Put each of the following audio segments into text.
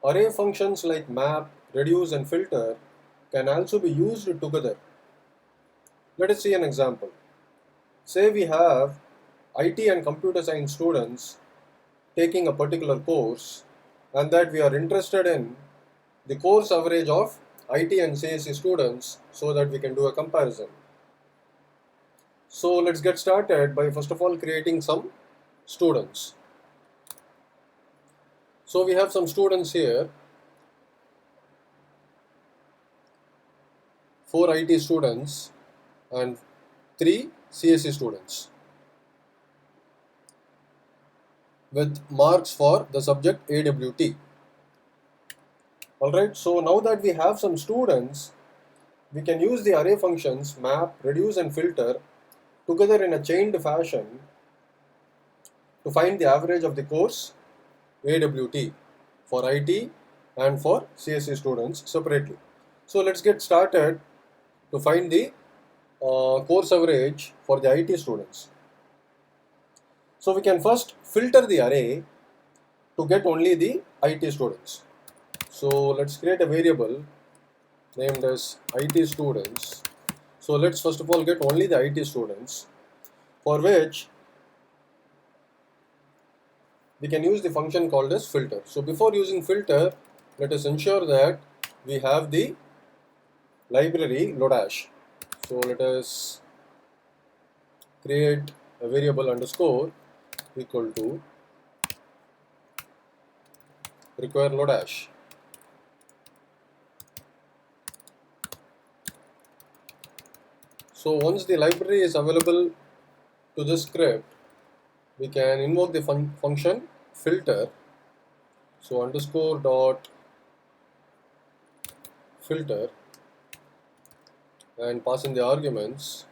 Array functions like map, reduce and filter can also be used together. Let us see an example. Say we have IT and computer science students taking a particular course and that we are interested in the course average of IT and CSE students so that we can do a comparison. So let's get started by first of all creating some students. So we have some students here, 4 IT students and 3 CSE students with marks for the subject AWT. Alright, so now that we have some students, we can use the array functions map, reduce and filter together in a chained fashion to find the average of the course AWT for IT and for CSE students separately. So let's get started to find the course average for the IT students. So we can first filter the array to get only the IT students. So let's create a variable named as IT students. So let's first of all get only the IT students, for which we can use the function called as filter. So before using filter, let us ensure that we have the library Lodash. So let us create a variable underscore equal to require Lodash. So once the library is available to this script, we can invoke the function filter. So underscore dot filter and pass in the arguments.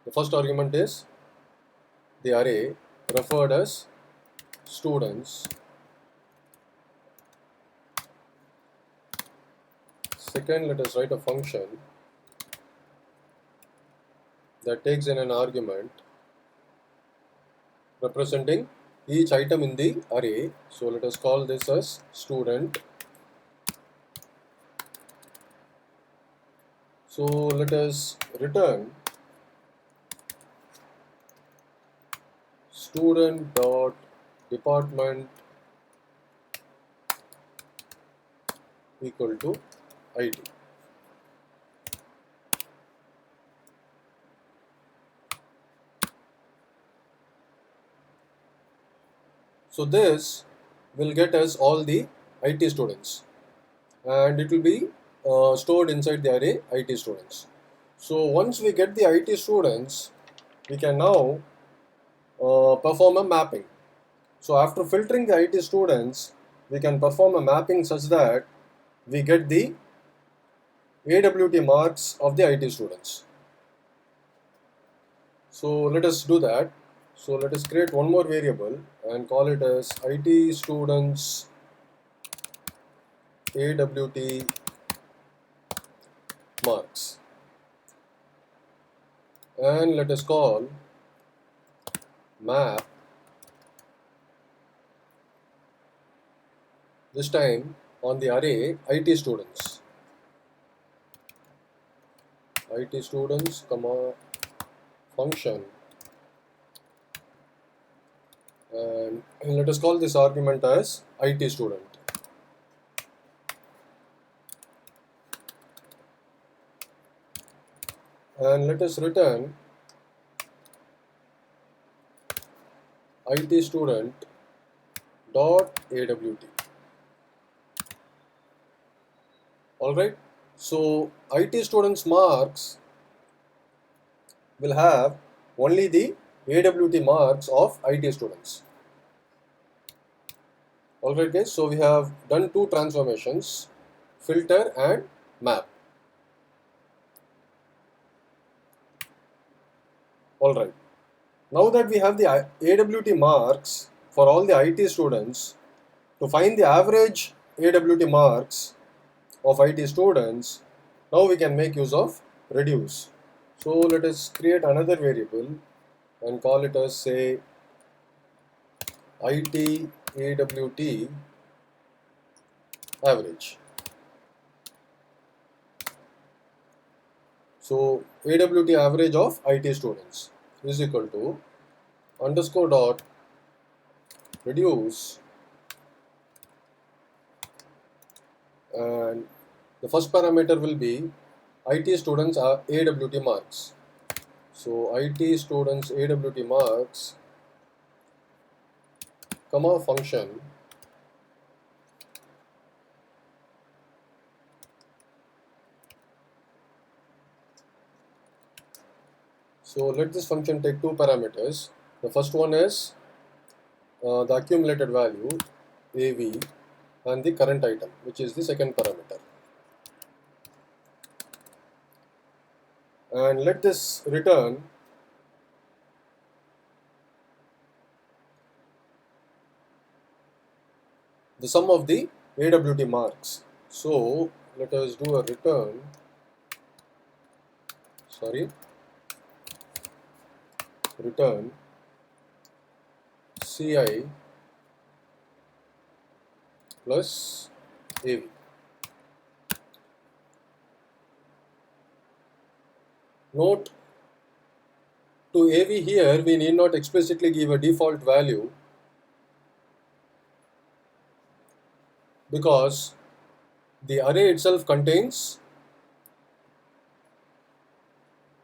The first argument is the array referred as students. Second, let us write a function that takes in an argument representing each item in the array. So let us call this as student. So let us return student dot department equal to ID. So this will get us all the IT students and it will be stored inside the array IT students. So once we get the IT students, we can now perform a mapping. So after filtering the IT students, we can perform a mapping such that we get the AWT marks of the IT students. So let us do that. So let us create one more variable and call it as IT students AWT marks. And let us call map, this time on the array IT students. IT students, comma, function. And let us call this argument as IT student. And let us return IT student dot AWT. Alright, so IT students marks will have only the AWT marks of IT students. Alright guys, so we have done two transformations, filter and map. Alright, now that we have the AWT marks for all the IT students, to find the average AWT marks of IT students, now we can make use of reduce. So let us create another variable and call it as say IT AWT average. So AWT average of IT students is equal to underscore dot reduce, and the first parameter will be IT students are AWT marks. So IT students AWT marks, comma function. So let this function take two parameters. The first one is the accumulated value AV and the current item, which is the second parameter. And let this return the sum of the AWT marks. So let us do a return, return CI plus AV. Note, to AV here we need not explicitly give a default value, because the array itself contains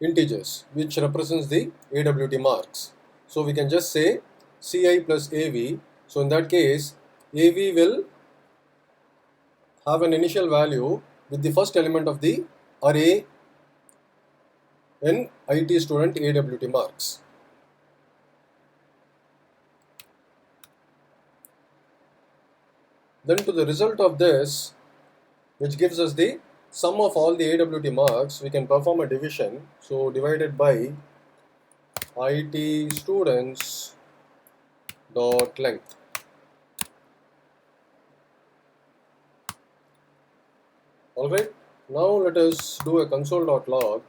integers which represents the AWT marks. So we can just say CI plus AV. So in that case, AV will have an initial value with the first element of the array in IT student AWT marks. Then to the result of this, which gives us the sum of all the AWT marks, we can perform a division. So divided by IT students dot length. Alright, now let us do a console.log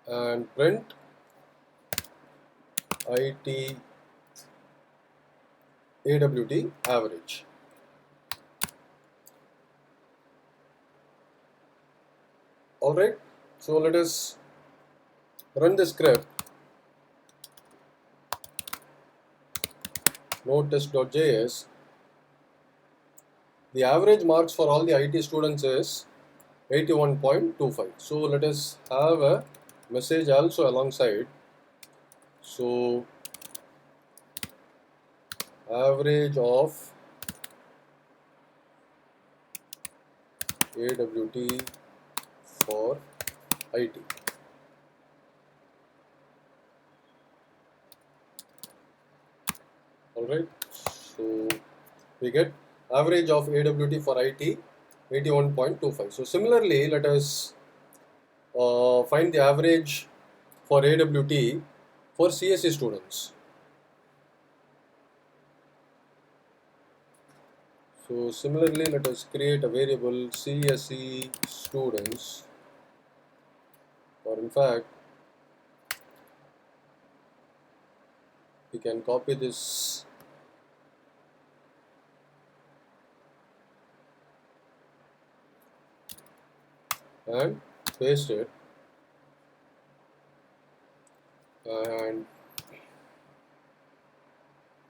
and print IT AWT average. Alright, so let us run the script. Node test.js. The average marks for all the IT students is 81.25. So let us have a message also alongside. So average of AWT for IT. Alright, so we get average of AWT for IT 81.25. So similarly, let us find the average for AWT for CSE students. So similarly, let us create a variable CSE students, or in fact, we can copy this and paste it, and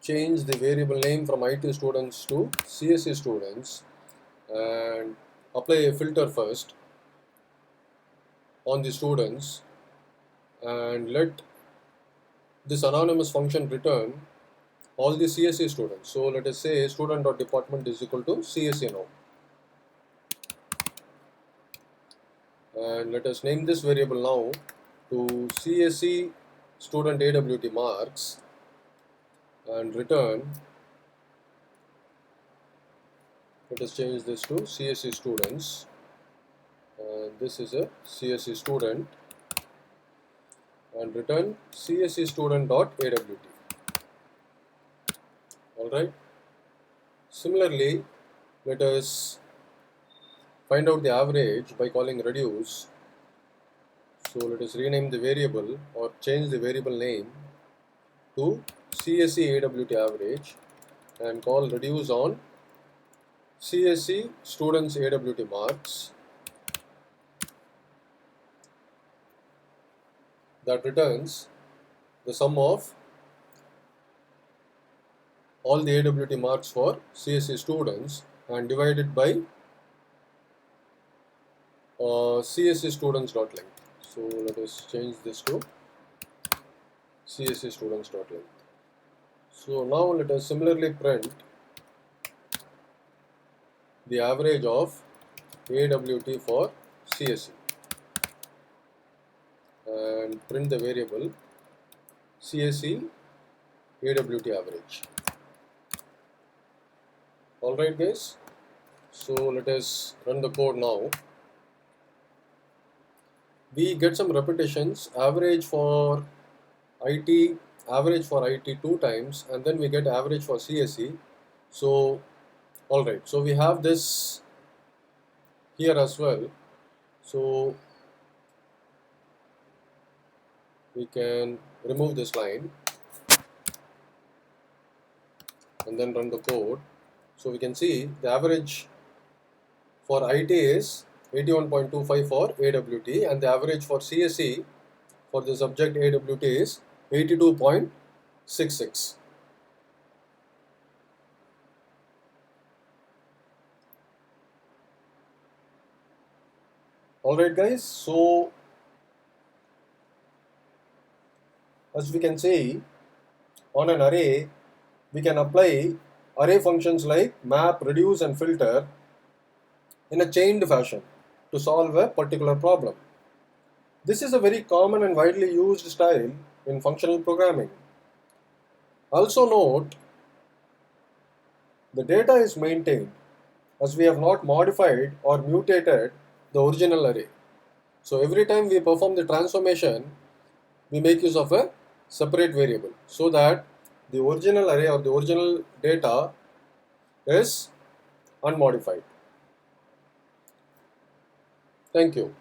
change the variable name from IT students to CSE students, and apply a filter first on the students, and let this anonymous function return all the CSE students. So let us say student.department is equal to CSE now, and let us name this variable now to CSE student AWT marks, and return, let us change this to CSE students, and this is a CSE student, and return CSE student.awt. Alright, similarly, let us find out the average by calling reduce. So let us rename the variable or change the variable name to CSE AWT average and call reduce on CSE students AWT marks that returns the sum of all the AWT marks for CSE students and divided by CSE students.length. So let us change this to CSE students.length. So now let us similarly print the average of AWT for CSE and print the variable CSE AWT average. Alright guys, so let us run the code now. We get some repetitions, average for IT 2 times, and then we get average for CSE. So alright, so we have this here as well. So we can remove this line and then run the code. So we can see the average for IT is 81.25 for AWT and the average for CSE for the subject AWT is 82.66. Alright guys, so as we can see, on an array we can apply array functions like map, reduce and filter in a chained fashion to solve a particular problem. This is a very common and widely used style in functional programming. Also note, the data is maintained as we have not modified or mutated the original array. So every time we perform the transformation, we make use of a separate variable so that the original array or the original data is unmodified. Thank you.